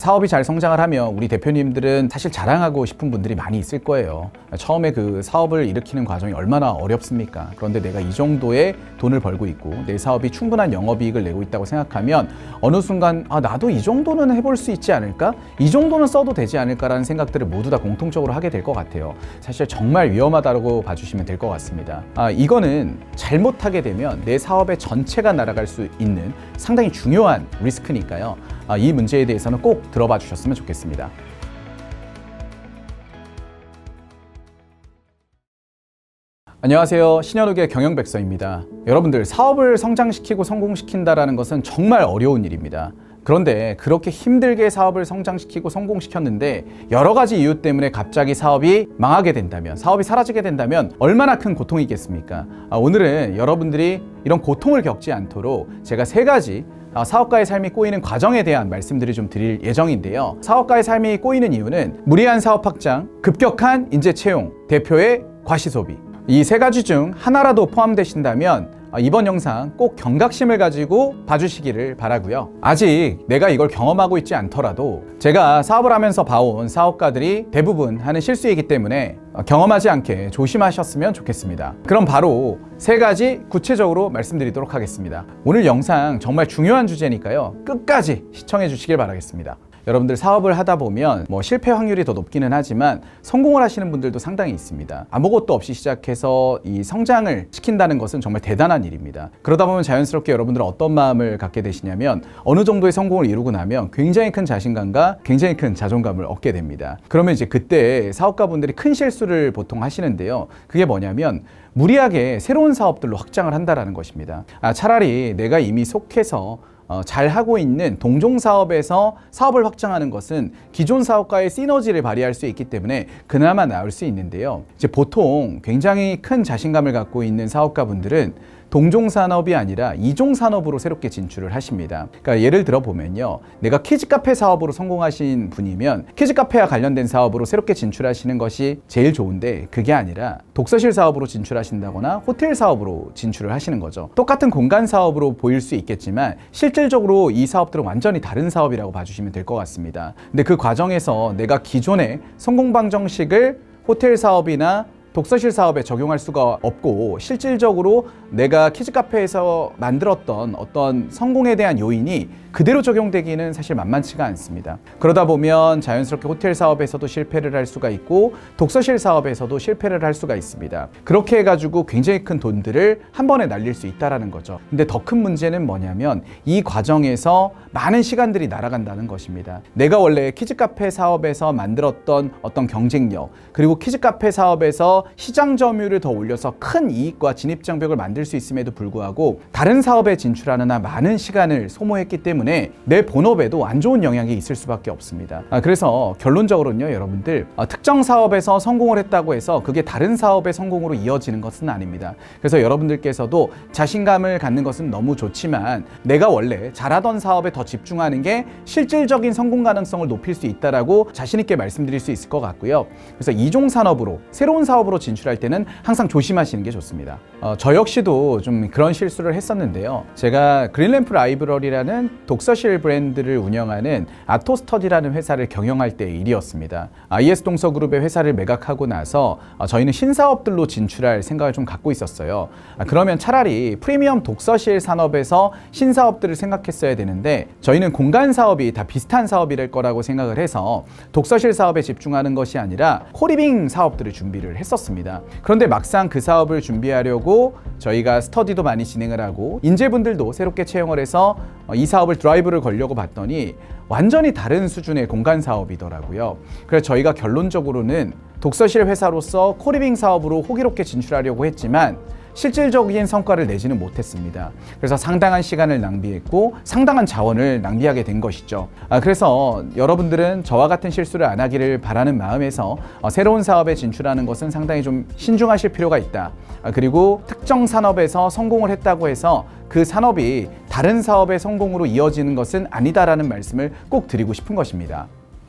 사업이 잘 성장을 하면 우리 대표님들은 사실 자랑하고 싶은 분들이 많이 있을 거예요. 처음에 그 사업을 일으키는 과정이 얼마나 어렵습니까? 그런데 내가 이 정도의 돈을 벌고 있고 내 사업이 충분한 영업이익을 내고 있다고 생각하면 어느 순간 나도 이 정도는 해볼 수 있지 않을까? 이 정도는 써도 되지 않을까라는 생각들을 모두 다 공통적으로 하게 될 것 같아요. 사실 정말 위험하다고 봐주시면 될 것 같습니다. 이거는 잘못하게 되면 내 사업의 전체가 날아갈 수 있는 상당히 중요한 리스크니까요. 이 문제에 대해서는 꼭 들어봐 주셨으면 좋겠습니다. 안녕하세요. 신현욱의 경영백서입니다. 여러분들, 사업을 성장시키고 성공시킨다는 것은 정말 어려운 일입니다. 그런데 그렇게 힘들게 사업을 성장시키고 성공시켰는데 여러 가지 이유 때문에 갑자기 사업이 망하게 된다면, 사업이 사라지게 된다면 얼마나 큰 고통이겠습니까? 오늘은 여러분들이 이런 고통을 겪지 않도록 제가 3가지 사업가의 삶이 꼬이는 과정에 대한 말씀들을 좀 드릴 예정인데요. 사업가의 삶이 꼬이는 이유는 무리한 사업 확장, 급격한 인재 채용, 대표의 과시소비, 이 3가지 중 하나라도 포함되신다면 이번 영상 꼭 경각심을 가지고 봐주시기를 바라고요. 아직 내가 이걸 경험하고 있지 않더라도 제가 사업을 하면서 봐온 사업가들이 대부분 하는 실수이기 때문에 경험하지 않게 조심하셨으면 좋겠습니다. 그럼 바로 3가지 구체적으로 말씀드리도록 하겠습니다. 오늘 영상 정말 중요한 주제니까요. 끝까지 시청해 주시길 바라겠습니다. 여러분들, 사업을 하다 보면 실패 확률이 더 높기는 하지만 성공을 하시는 분들도 상당히 있습니다. 아무것도 없이 시작해서 이 성장을 시킨다는 것은 정말 대단한 일입니다. 그러다 보면 자연스럽게 여러분들은 어떤 마음을 갖게 되시냐면 어느 정도의 성공을 이루고 나면 굉장히 큰 자신감과 굉장히 큰 자존감을 얻게 됩니다. 그러면 이제 그때 사업가분들이 큰 실수를 보통 하시는데요. 그게 뭐냐면 무리하게 새로운 사업들로 확장을 한다는 것입니다. 차라리 내가 이미 속해서 잘 하고 있는 동종 사업에서 사업을 확장하는 것은 기존 사업과의 시너지를 발휘할 수 있기 때문에 그나마 나을 수 있는데요. 이제 보통 굉장히 큰 자신감을 갖고 있는 사업가분들은 동종 산업이 아니라 이종 산업으로 새롭게 진출을 하십니다. 그러니까 예를 들어 보면요, 내가 키즈카페 사업으로 성공하신 분이면 키즈카페와 관련된 사업으로 새롭게 진출하시는 것이 제일 좋은데, 그게 아니라 독서실 사업으로 진출하신다거나 호텔 사업으로 진출을 하시는 거죠. 똑같은 공간 사업으로 보일 수 있겠지만 실질적으로 이 사업들은 완전히 다른 사업이라고 봐주시면 될 것 같습니다. 근데 그 과정에서 내가 기존의 성공 방정식을 호텔 사업이나 독서실 사업에 적용할 수가 없고, 실질적으로 내가 키즈카페에서 만들었던 어떤 성공에 대한 요인이 그대로 적용되기는 사실 만만치가 않습니다. 그러다 보면 자연스럽게 호텔 사업에서도 실패를 할 수가 있고 독서실 사업에서도 실패를 할 수가 있습니다. 그렇게 해가지고 굉장히 큰 돈들을 한 번에 날릴 수 있다는 거죠. 근데 더 큰 문제는 뭐냐면 이 과정에서 많은 시간들이 날아간다는 것입니다. 내가 원래 키즈카페 사업에서 만들었던 어떤 경쟁력, 그리고 키즈카페 사업에서 시장 점유율을 더 올려서 큰 이익과 진입장벽을 만들 수 있음에도 불구하고 다른 사업에 진출하는 한 많은 시간을 소모했기 때문에 내 본업에도 안 좋은 영향이 있을 수밖에 없습니다. 그래서 결론적으로는요, 여러분들, 특정 사업에서 성공을 했다고 해서 그게 다른 사업의 성공으로 이어지는 것은 아닙니다. 그래서 여러분들께서도 자신감을 갖는 것은 너무 좋지만 내가 원래 잘하던 사업에 더 집중하는 게 실질적인 성공 가능성을 높일 수 있다라고 자신 있게 말씀드릴 수 있을 것 같고요. 그래서 이종 산업으로, 새로운 사업으로 진출할 때는 항상 조심하시는 게 좋습니다. 저 역시도 좀 그런 실수를 했었는데요. 제가 그린램프 라이브러리라는 독서실 브랜드를 운영하는 아토스터디라는 회사를 경영할 때의 일이었습니다. IS동서그룹의 회사를 매각하고 나서 저희는 신사업들로 진출할 생각을 좀 갖고 있었어요. 그러면 차라리 프리미엄 독서실 산업에서 신사업들을 생각했어야 되는데 저희는 공간 사업이 다 비슷한 사업이랄 거라고 생각을 해서 독서실 사업에 집중하는 것이 아니라 코리빙 사업들을 준비를 했었습니다. 그런데 막상 그 사업을 준비하려고 저희가 스터디도 많이 진행을 하고 인재분들도 새롭게 채용을 해서 이 사업을 드라이브를 걸려고 봤더니 완전히 다른 수준의 공간 사업이더라고요. 그래서 저희가 결론적으로는 독서실 회사로서 코리빙 사업으로 호기롭게 진출하려고 했지만 실질적인 성과를 내지는 못했습니다. 그래서 상당한 시간을 낭비했고 상당한 자원을 낭비하게 된 것이죠. 그래서 여러분들은 저와 같은 실수를 안 하기를 바라는 마음에서 새로운 사업에 진출하는 것은 상당히 좀 신중하실 필요가 있다. 그리고 특정 산업에서 성공을 했다고 해서 그 산업이 다른 사업의 성공으로 이어지는 것은 아니다라는 말씀을 꼭 드리고 싶은 것입니다.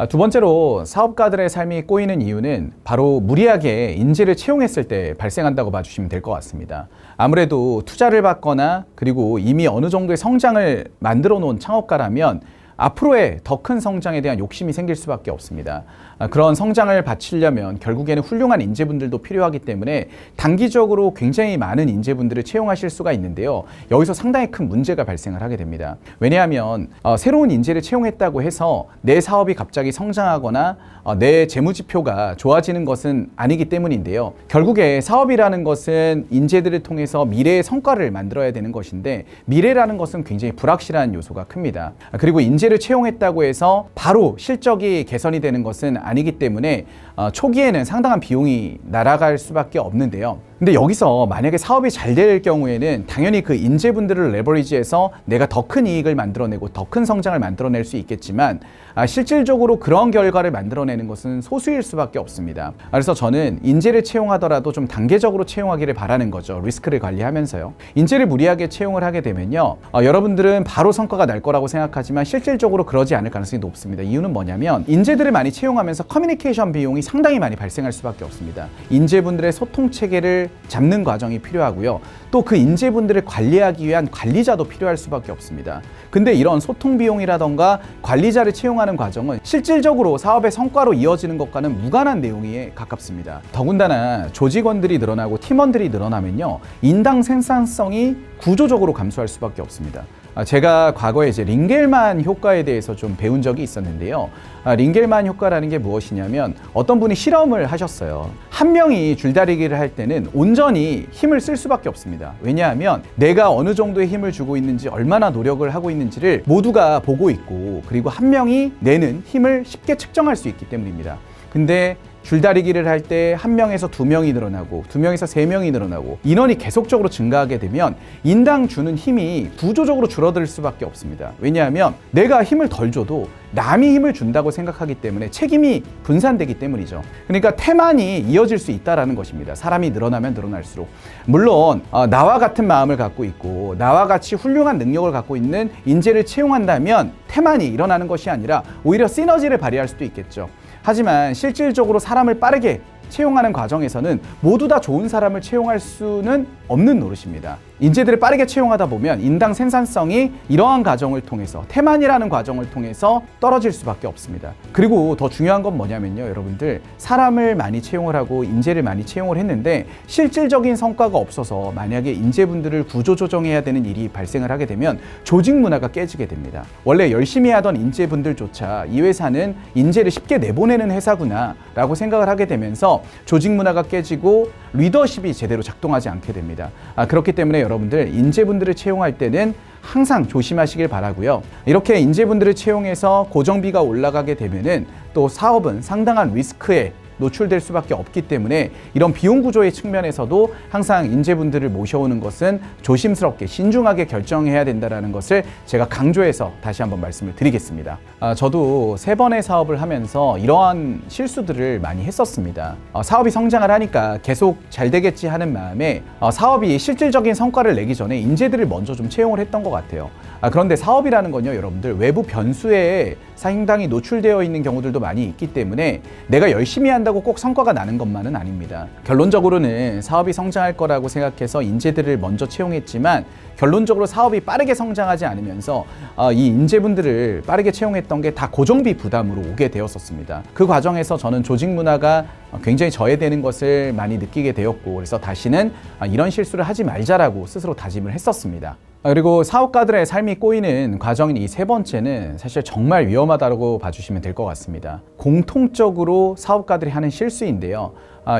두 번째로 사업가들의 삶이 꼬이는 이유는 바로 무리하게 인재를 채용했을 때 발생한다고 봐주시면 될 것 같습니다. 아무래도 투자를 받거나 그리고 이미 어느 정도의 성장을 만들어 놓은 창업가라면 앞으로의 더 큰 성장에 대한 욕심이 생길 수밖에 없습니다. 그런 성장을 바치려면 결국에는 훌륭한 인재분들도 필요하기 때문에 단기적으로 굉장히 많은 인재분들을 채용하실 수가 있는데요. 여기서 상당히 큰 문제가 발생을 하게 됩니다. 왜냐하면 새로운 인재를 채용했다고 해서 내 사업이 갑자기 성장하거나 내 재무지표가 좋아지는 것은 아니기 때문인데요. 결국에 사업이라는 것은 인재들을 통해서 미래의 성과를 만들어야 되는 것인데 미래라는 것은 굉장히 불확실한 요소가 큽니다. 그리고 인재를 채용했다고 해서 바로 실적이 개선이 되는 것은 아니기 때문에 초기에는 상당한 비용이 날아갈 수밖에 없는데요. 근데 여기서 만약에 사업이 잘 될 경우에는 당연히 그 인재분들을 레버리지해서 내가 더 큰 이익을 만들어내고 더 큰 성장을 만들어낼 수 있겠지만 실질적으로 그런 결과를 만들어내는 것은 소수일 수밖에 없습니다. 그래서 저는 인재를 채용하더라도 좀 단계적으로 채용하기를 바라는 거죠. 리스크를 관리하면서요. 인재를 무리하게 채용을 하게 되면요. 여러분들은 바로 성과가 날 거라고 생각하지만 실질적으로 그러지 않을 가능성이 높습니다. 이유는 뭐냐면 인재들을 많이 채용하면서 커뮤니케이션 비용이 상당히 많이 발생할 수밖에 없습니다. 인재분들의 소통 체계를 잡는 과정이 필요하고요. 또 그 인재분들을 관리하기 위한 관리자도 필요할 수밖에 없습니다. 근데 이런 소통 비용이라던가 관리자를 채용하는 과정은 실질적으로 사업의 성과로 이어지는 것과는 무관한 내용에 가깝습니다. 더군다나 조직원들이 늘어나고 팀원들이 늘어나면요. 인당 생산성이 구조적으로 감소할 수밖에 없습니다. 제가 과거에 이제 링겔만 효과에 대해서 좀 배운 적이 있었는데요. 링겔만 효과라는 게 무엇이냐면 어떤 분이 실험을 하셨어요. 한 명이 줄다리기를 할 때는 온전히 힘을 쓸 수밖에 없습니다. 왜냐하면 내가 어느 정도의 힘을 주고 있는지 얼마나 노력을 하고 있는지를 모두가 보고 있고 그리고 한 명이 내는 힘을 쉽게 측정할 수 있기 때문입니다. 근데 줄다리기를 할 때 한 명에서 두 명이 늘어나고 두 명에서 세 명이 늘어나고 인원이 계속적으로 증가하게 되면 인당 주는 힘이 구조적으로 줄어들 수밖에 없습니다. 왜냐하면 내가 힘을 덜 줘도 남이 힘을 준다고 생각하기 때문에 책임이 분산되기 때문이죠. 그러니까 태만이 이어질 수 있다는 것입니다. 사람이 늘어나면 늘어날수록. 물론 나와 같은 마음을 갖고 있고 나와 같이 훌륭한 능력을 갖고 있는 인재를 채용한다면 태만이 일어나는 것이 아니라 오히려 시너지를 발휘할 수도 있겠죠. 하지만 실질적으로 사람을 빠르게 채용하는 과정에서는 모두 다 좋은 사람을 채용할 수는 없는 노릇입니다. 인재들을 빠르게 채용하다 보면 인당 생산성이 이러한 과정을 통해서 태만이라는 과정을 통해서 떨어질 수밖에 없습니다. 그리고 더 중요한 건 뭐냐면요. 여러분들 사람을 많이 채용을 하고 인재를 많이 채용을 했는데 실질적인 성과가 없어서 만약에 인재분들을 구조조정해야 되는 일이 발생을 하게 되면 조직 문화가 깨지게 됩니다. 원래 열심히 하던 인재분들조차 이 회사는 인재를 쉽게 내보내는 회사구나 라고 생각을 하게 되면서 조직 문화가 깨지고 리더십이 제대로 작동하지 않게 됩니다. 그렇기 때문에 여러분들 인재분들을 채용할 때는 항상 조심하시길 바라고요. 이렇게 인재분들을 채용해서 고정비가 올라가게 되면은 또 사업은 상당한 리스크에 노출될 수밖에 없기 때문에 이런 비용 구조의 측면에서도 항상 인재분들을 모셔오는 것은 조심스럽게 신중하게 결정해야 된다는 것을 제가 강조해서 다시 한번 말씀을 드리겠습니다. 저도 3번의 사업을 하면서 이러한 실수들을 많이 했었습니다. 사업이 성장을 하니까 계속 잘 되겠지 하는 마음에 사업이 실질적인 성과를 내기 전에 인재들을 먼저 좀 채용을 했던 것 같아요. 그런데 사업이라는 건요, 여러분들 외부 변수에 상당히 노출되어 있는 경우들도 많이 있기 때문에 내가 열심히 한다고 꼭 성과가 나는 것만은 아닙니다. 결론적으로는 사업이 성장할 거라고 생각해서 인재들을 먼저 채용했지만 결론적으로 사업이 빠르게 성장하지 않으면서 이 인재분들을 빠르게 채용했던 게 다 고정비 부담으로 오게 되었었습니다. 그 과정에서 저는 조직 문화가 굉장히 저해되는 것을 많이 느끼게 되었고 그래서 다시는 이런 실수를 하지 말자라고 스스로 다짐을 했었습니다. 그리고 사업가들의 삶이 꼬이는 과정인 이 3번째는 사실 정말 위험하다고 봐주시면 될 것 같습니다. 공통적으로 사업가들이 하는 실수인데요.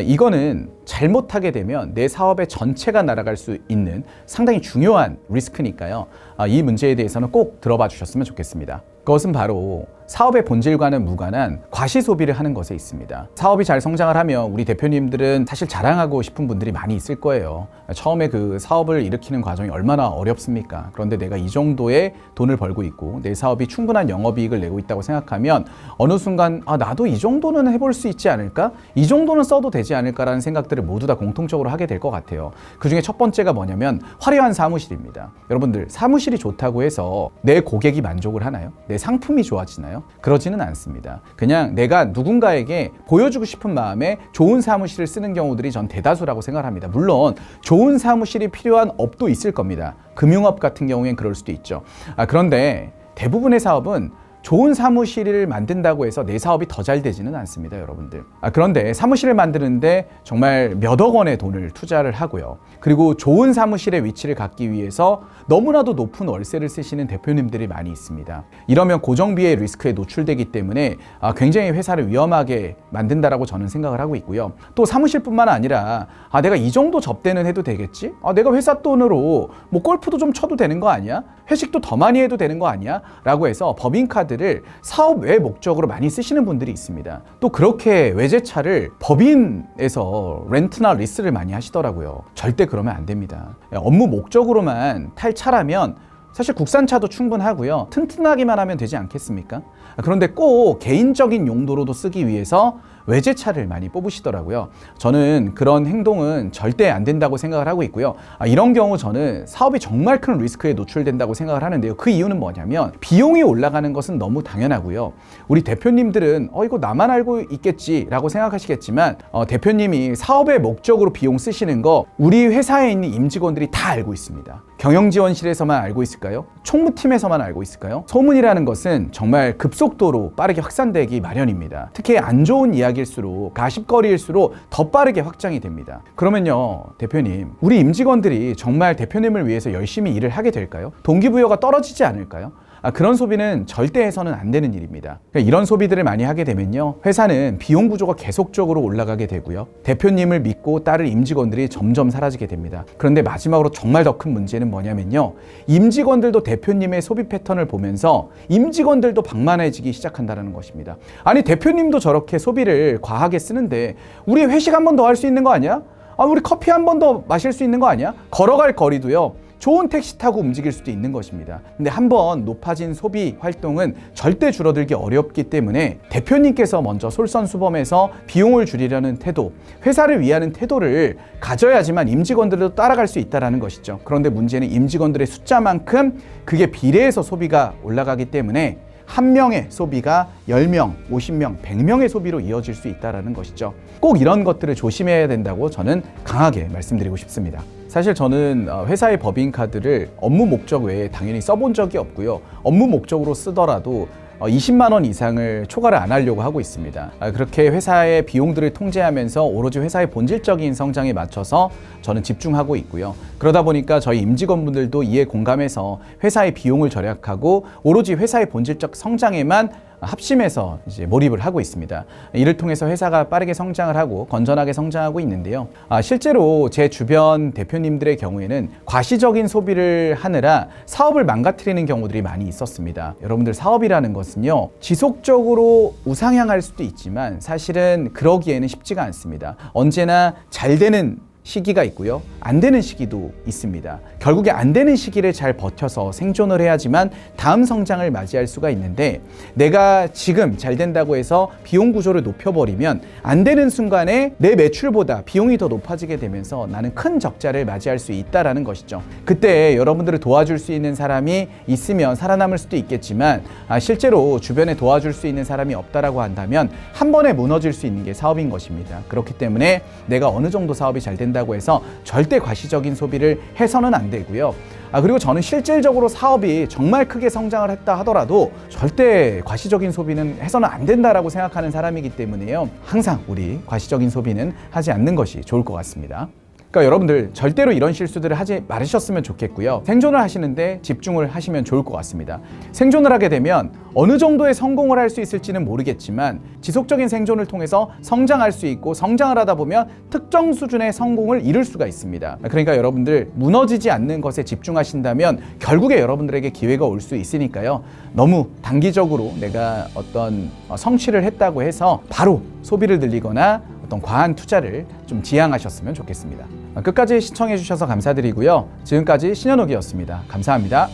이거는 잘못하게 되면 내 사업의 전체가 날아갈 수 있는 상당히 중요한 리스크니까요. 이 문제에 대해서는 꼭 들어봐 주셨으면 좋겠습니다. 그것은 바로 사업의 본질과는 무관한 과시 소비를 하는 것에 있습니다. 사업이 잘 성장을 하면 우리 대표님들은 사실 자랑하고 싶은 분들이 많이 있을 거예요. 처음에 그 사업을 일으키는 과정이 얼마나 어렵습니까? 그런데 내가 이 정도의 돈을 벌고 있고 내 사업이 충분한 영업이익을 내고 있다고 생각하면 어느 순간 나도 이 정도는 해볼 수 있지 않을까? 이 정도는 써도 되지 않을까라는 생각들을 모두 다 공통적으로 하게 될 것 같아요. 그 중에 첫 번째가 뭐냐면 화려한 사무실입니다. 여러분들 사무실이 좋다고 해서 내 고객이 만족을 하나요? 내 상품이 좋아지나요? 그러지는 않습니다. 그냥 내가 누군가에게 보여주고 싶은 마음에 좋은 사무실을 쓰는 경우들이 전 대다수라고 생각합니다. 물론 좋은 사무실이 필요한 업도 있을 겁니다. 금융업 같은 경우엔 그럴 수도 있죠. 그런데 대부분의 사업은 좋은 사무실을 만든다고 해서 내 사업이 더 잘 되지는 않습니다, 여러분들. 그런데 사무실을 만드는데 정말 몇억 원의 돈을 투자를 하고요. 그리고 좋은 사무실의 위치를 갖기 위해서 너무나도 높은 월세를 쓰시는 대표님들이 많이 있습니다. 이러면 고정비의 리스크에 노출되기 때문에 굉장히 회사를 위험하게 만든다라고 저는 생각을 하고 있고요. 또 사무실뿐만 아니라 내가 이 정도 접대는 해도 되겠지? 내가 회사 돈으로 뭐 골프도 좀 쳐도 되는 거 아니야? 회식도 더 많이 해도 되는 거 아니야? 라고 해서 법인카드를 사업 외 목적으로 많이 쓰시는 분들이 있습니다. 또 그렇게 외제차를 법인에서 렌트나 리스를 많이 하시더라고요. 절대 그러면 안 됩니다. 업무 목적으로만 탈 차라면 사실 국산차도 충분하고요. 튼튼하기만 하면 되지 않겠습니까? 그런데 꼭 개인적인 용도로도 쓰기 위해서 외제차를 많이 뽑으시더라고요. 저는 그런 행동은 절대 안 된다고 생각을 하고 있고요. 이런 경우 저는 사업이 정말 큰 리스크에 노출된다고 생각을 하는데요. 그 이유는 뭐냐면 비용이 올라가는 것은 너무 당연하고요. 우리 대표님들은 이거 나만 알고 있겠지라고 생각하시겠지만 대표님이 사업의 목적으로 비용 쓰시는 거 우리 회사에 있는 임직원들이 다 알고 있습니다. 경영지원실에서만 알고 있을까요? 총무팀에서만 알고 있을까요? 소문이라는 것은 정말 급속도로 빠르게 확산되기 마련입니다. 특히 안 좋은 이야기일수록 가십거리일수록 더 빠르게 확장이 됩니다. 그러면요, 대표님, 우리 임직원들이 정말 대표님을 위해서 열심히 일을 하게 될까요? 동기부여가 떨어지지 않을까요? 그런 소비는 절대 해서는 안 되는 일입니다. 그러니까 이런 소비들을 많이 하게 되면요, 회사는 비용 구조가 계속적으로 올라가게 되고요, 대표님을 믿고 따를 임직원들이 점점 사라지게 됩니다. 그런데 마지막으로 정말 더 큰 문제는 뭐냐면요, 임직원들도 대표님의 소비 패턴을 보면서 임직원들도 방만해지기 시작한다는 것입니다. 아니, 대표님도 저렇게 소비를 과하게 쓰는데 우리 회식 한 번 더 할 수 있는 거 아니야? 우리 커피 한 번 더 마실 수 있는 거 아니야? 걸어갈 거리도요, 좋은 택시 타고 움직일 수도 있는 것입니다. 근데 한번 높아진 소비 활동은 절대 줄어들기 어렵기 때문에 대표님께서 먼저 솔선수범해서 비용을 줄이려는 태도, 회사를 위하는 태도를 가져야지만 임직원들도 따라갈 수 있다는 것이죠. 그런데 문제는 임직원들의 숫자만큼 그게 비례해서 소비가 올라가기 때문에 한 명의 소비가 10명, 50명, 100명의 소비로 이어질 수 있다는 것이죠. 꼭 이런 것들을 조심해야 된다고 저는 강하게 말씀드리고 싶습니다. 사실 저는 회사의 법인카드를 업무 목적 외에 당연히 써본 적이 없고요. 업무 목적으로 쓰더라도 20만 원 이상을 초과를 안 하려고 하고 있습니다. 그렇게 회사의 비용들을 통제하면서 오로지 회사의 본질적인 성장에 맞춰서 저는 집중하고 있고요. 그러다 보니까 저희 임직원분들도 이에 공감해서 회사의 비용을 절약하고 오로지 회사의 본질적 성장에만 합심해서 이제 몰입을 하고 있습니다. 이를 통해서 회사가 빠르게 성장을 하고 건전하게 성장하고 있는데요. 실제로 제 주변 대표님들의 경우에는 과시적인 소비를 하느라 사업을 망가뜨리는 경우들이 많이 있었습니다. 여러분들, 사업이라는 것은요, 지속적으로 우상향할 수도 있지만 사실은 그러기에는 쉽지가 않습니다. 언제나 잘 되는 시기가 있고요, 안 되는 시기도 있습니다. 결국에 안 되는 시기를 잘 버텨서 생존을 해야지만 다음 성장을 맞이할 수가 있는데, 내가 지금 잘 된다고 해서 비용 구조를 높여버리면 안 되는 순간에 내 매출보다 비용이 더 높아지게 되면서 나는 큰 적자를 맞이할 수 있다는 것이죠. 그때 여러분들을 도와줄 수 있는 사람이 있으면 살아남을 수도 있겠지만 실제로 주변에 도와줄 수 있는 사람이 없다라고 한다면 한 번에 무너질 수 있는 게 사업인 것입니다. 그렇기 때문에 내가 어느 정도 사업이 잘 된다고 해서 절대 과시적인 소비를 해서는 안 되고요. 그리고 저는 실질적으로 사업이 정말 크게 성장을 했다 하더라도 절대 과시적인 소비는 해서는 안 된다라고 생각하는 사람이기 때문에요, 항상 우리 과시적인 소비는 하지 않는 것이 좋을 것 같습니다. 그러니까 여러분들, 절대로 이런 실수들을 하지 말으셨으면 좋겠고요. 생존을 하시는데 집중을 하시면 좋을 것 같습니다. 생존을 하게 되면 어느 정도의 성공을 할 수 있을지는 모르겠지만 지속적인 생존을 통해서 성장할 수 있고, 성장을 하다 보면 특정 수준의 성공을 이룰 수가 있습니다. 그러니까 여러분들, 무너지지 않는 것에 집중하신다면 결국에 여러분들에게 기회가 올 수 있으니까요, 너무 단기적으로 내가 어떤 성취를 했다고 해서 바로 소비를 늘리거나 어떤 과한 투자를 좀 지양하셨으면 좋겠습니다. 끝까지 시청해 주셔서 감사드리고요. 지금까지 신현욱이었습니다. 감사합니다.